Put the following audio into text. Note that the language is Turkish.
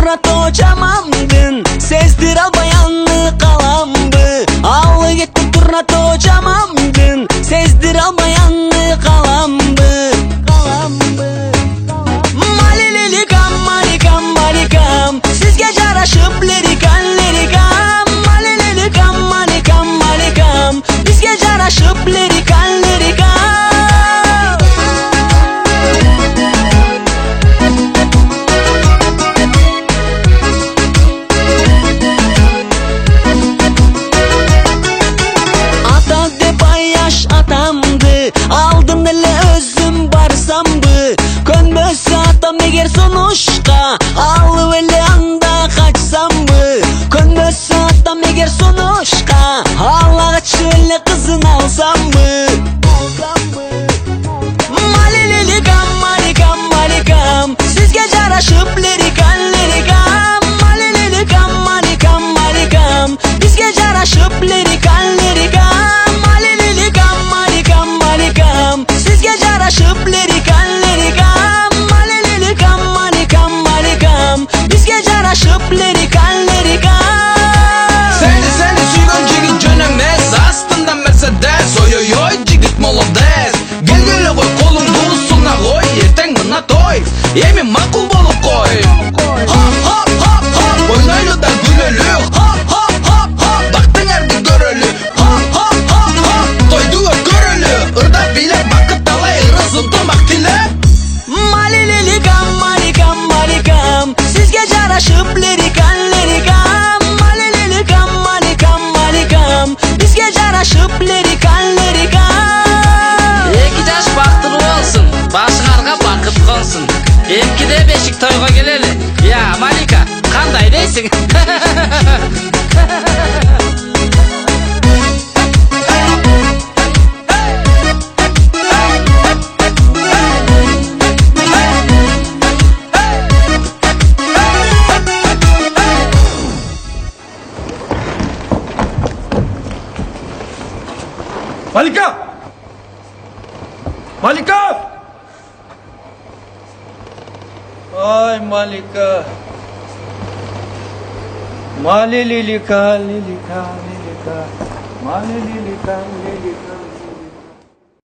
turna to'chamamdin, sezdir albayanlı kalambı. Allı gitti turna to'chamamdin, sezdir albayanlı kalambı. Malilikam, malikam, malikam, sizge jaraşıp lirikam, lirikam. Malilikam, malikam, malikam, bizge jaraşıp lirikam, lirikam. Aldın ele özüm barsambı, könmözse atam eğer sonuçta, alı ele anda kaçsambı. Könmözse atam eğer sonuçta, Allah'a şöyle kızın alsambı. Malilikam, malikam, malikam, sizge jaraşıp lirikam, lirikam. Malilikam, malikam, malikam, bizge jaraşıp lirikam, lirikam. Sizge jaraşıp lirikam, lirikam. Malilikam, malikam, malikam, bizge jaraşıp lirikam, lirikam. Seni suygun jigit jönömez, astında Mercedes. Oy oy oy jigit molades. Gel koy kolun bulusuna koy, erteң mına toy, emin makul bolup koy. Hop hop hop hop, oynaylı da gülölü. Hop hop hop hop, baktın erdi görölü. Hop hop hop hop, toydu görölü. Irdak bilek bakıp dalay, ırısıltırmak dilek. Malilikam, malikam, malikam, sizge jaraşıp lirikam, lirikam. Malilikam, malikam, malikam, bizge jaraşıp lirikam, lirikam. Eki jaş baktılı olsun, başıqarga bakıp konsun. Emkide beşik toyga geleli. Ya Malika, kanday deysin? Malika! Malika! Ay Malika. Malilika, lilika, lilika. Malilika, lilika.